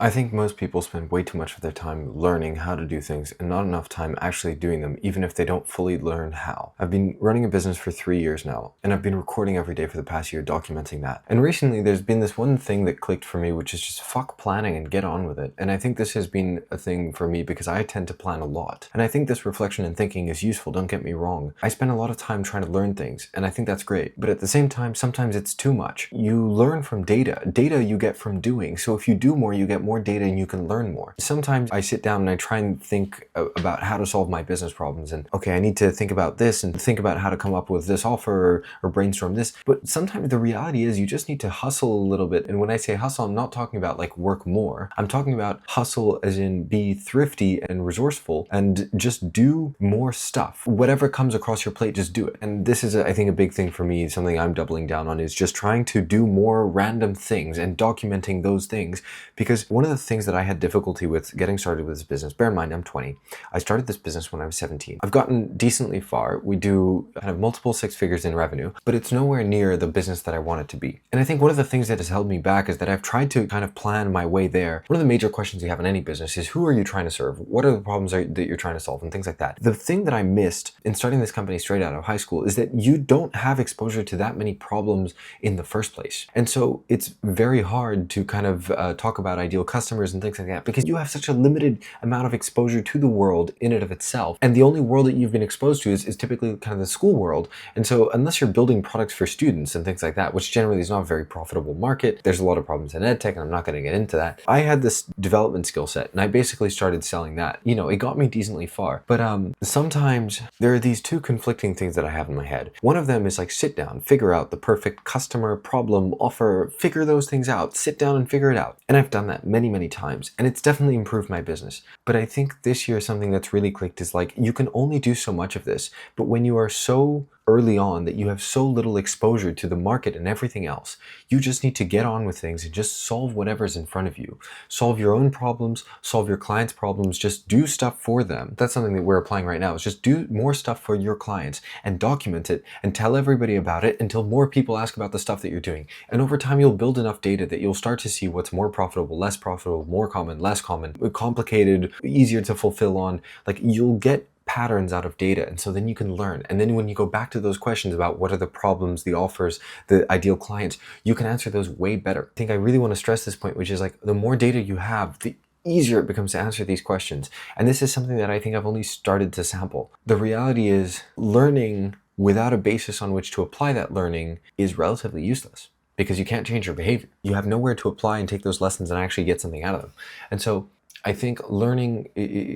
I think most people spend way too much of their time learning how to do things and not enough time actually doing them, even if they don't fully learn how. I've been running a business for 3 years now, and I've been recording every day for the past year documenting that. And recently there's been this one thing that clicked for me, which is just fuck planning and get on with it. And I think this has been a thing for me because I tend to plan a lot. And I think this reflection and thinking is useful, don't get me wrong. I spend a lot of time trying to learn things, and I think that's great. But at the same time, sometimes it's too much. You learn from data. Data you get from doing. So if you do more, you get more data and you can learn more. Sometimes I sit down and I try and think about how to solve my business problems, and okay, I need to think about this and think about how to come up with this offer or brainstorm this. But sometimes the reality is you just need to hustle a little bit. And when I say hustle, I'm not talking about like work more. I'm talking about hustle as in be thrifty and resourceful and just do more stuff. Whatever comes across your plate, just do it. And this is, I think, a big thing for me, something I'm doubling down on, is just trying to do more random things and documenting those things. Because one of the things that I had difficulty with getting started with this business, bear in mind I'm 20, I started this business when I was 17. I've gotten decently far. We do kind of multiple six figures in revenue, but it's nowhere near the business that I want it to be. And I think one of the things that has held me back is that I've tried to kind of plan my way there. One of the major questions you have in any business is, who are you trying to serve? What are the problems that you're trying to solve, and things like that. The thing that I missed in starting this company straight out of high school is that you don't have exposure to that many problems in the first place. And so it's very hard to kind of talk about ideal customers and things like that, because you have such a limited amount of exposure to the world in and of itself. And the only world that you've been exposed to is typically kind of the school world. And so unless you're building products for students and things like that, which generally is not a very profitable market, there's a lot of problems in ed tech, and I'm not going to get into that. I had this development skill set and I basically started selling that. You know, it got me decently far. But sometimes there are these two conflicting things that I have in my head. One of them is like, sit down, figure out the perfect customer, problem, offer, figure those things out, sit down and figure it out. And I've done that many, many times, and it's definitely improved my business. But I think this year something that's really clicked is like, you can only do so much of this, but when you are so early on that you have so little exposure to the market and everything else, you just need to get on with things and just solve whatever's in front of you. Solve your own problems, solve your clients' problems, just do stuff for them. That's something that we're applying right now, is just do more stuff for your clients and document it and tell everybody about it until more people ask about the stuff that you're doing. And over time, you'll build enough data that you'll start to see what's more profitable, less profitable, more common, less common, complicated, easier to fulfill on. Like, you'll get patterns out of data, and so then you can learn. And then when you go back to those questions about what are the problems, the offers, the ideal clients, you can answer those way better. I think I really want to stress this point, which is like, the more data you have, the easier it becomes to answer these questions. And this is something that I think I've only started to sample. The reality is, learning without a basis on which to apply that learning is relatively useless, because you can't change your behavior. You have nowhere to apply and take those lessons and actually get something out of them. And so I think learning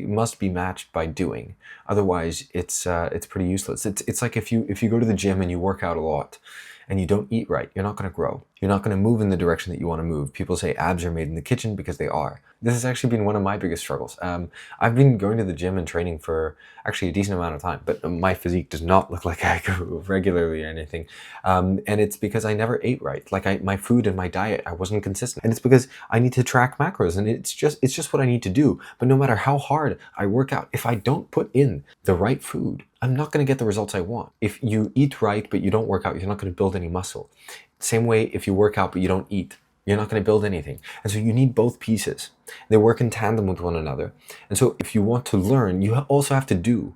must be matched by doing. Otherwise, it's pretty useless. It's like if you go to the gym and you work out a lot and you don't eat right, you're not going to grow. You're not going to move in the direction that you want to move. People say abs are made in the kitchen, because they are. This has actually been one of my biggest struggles. I've been going to the gym and training for actually a decent amount of time, but my physique does not look like I go regularly or anything. And it's because I never ate right. Like, my food and my diet, I wasn't consistent. And it's because I need to track macros, and it's just what I need to do. But no matter how hard I work out, if I don't put in the right food, I'm not going to get the results I want. If you eat right but you don't work out, you're not going to build any muscle. Same way, if you work out but you don't eat, you're not going to build anything. And so you need both pieces. They work in tandem with one another. And so if you want to learn, you also have to do.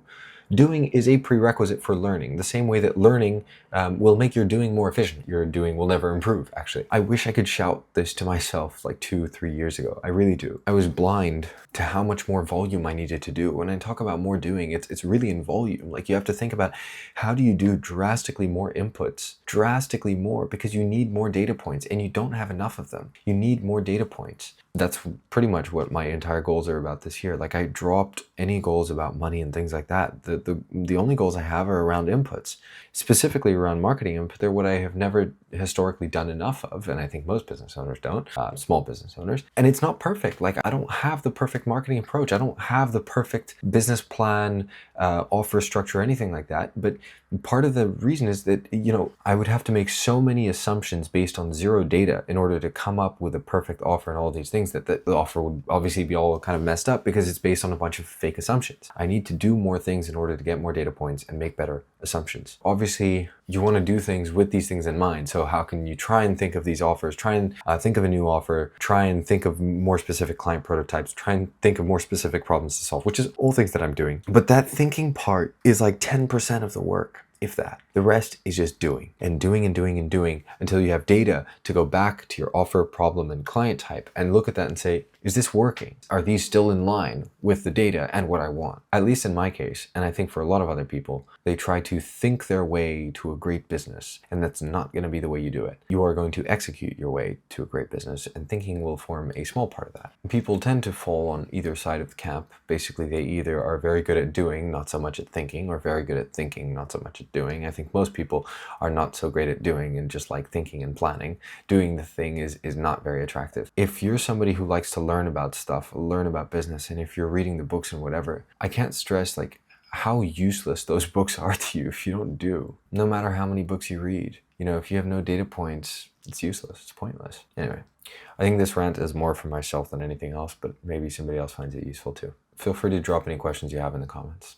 Doing is a prerequisite for learning, the same way that learning will make your doing more efficient. Your doing will never improve, actually. I wish I could shout this to myself like 2-3 years ago. I really do. I was blind to how much more volume I needed to do. When I talk about more doing, it's really in volume. Like, you have to think about, how do you do drastically more inputs? Drastically more, because you need more data points, and you don't have enough of them. You need more data points. That's pretty much what my entire goals are about this year. Like, I dropped any goals about money and things like that. The only goals I have are around inputs, specifically around marketing input. They're what I have never historically done enough of, and I think most business owners don't, small business owners. And it's not perfect. Like, I don't have the perfect marketing approach. I don't have the perfect business plan, offer structure, anything like that. But part of the reason is that, I would have to make so many assumptions based on zero data in order to come up with a perfect offer and all these things, that the offer would obviously be all kind of messed up, because it's based on a bunch of fake assumptions. I need to do more things in order order to get more data points and make better assumptions. Obviously, you want to do things with these things in mind. So how can you try and think of these offers, try and think of a new offer, try and think of more specific client prototypes, try and think of more specific problems to solve, which is all things that I'm doing. But that thinking part is like 10% of the work, if that. The rest is just doing and doing and doing and doing until you have data to go back to your offer, problem, and client type and look at that and say, is this working? Are these still in line with the data and what I want? At least in my case, and I think for a lot of other people, they try to think their way to a great business, and that's not going to be the way you do it. You are going to execute your way to a great business, and thinking will form a small part of that. People tend to fall on either side of the camp. Basically, they either are very good at doing, not so much at thinking, or very good at thinking, not so much at doing. I think most people are not so great at doing and just like thinking and planning. Doing the thing is not very attractive. If you're somebody who likes to learn about stuff, learn about business, and if you're reading the books and whatever, I can't stress like how useless those books are to you if you don't do. No matter how many books you read, you know, if you have no data points, it's useless, it's pointless. Anyway, I think this rant is more for myself than anything else, but maybe somebody else finds it useful too. Feel free to drop any questions you have in the comments.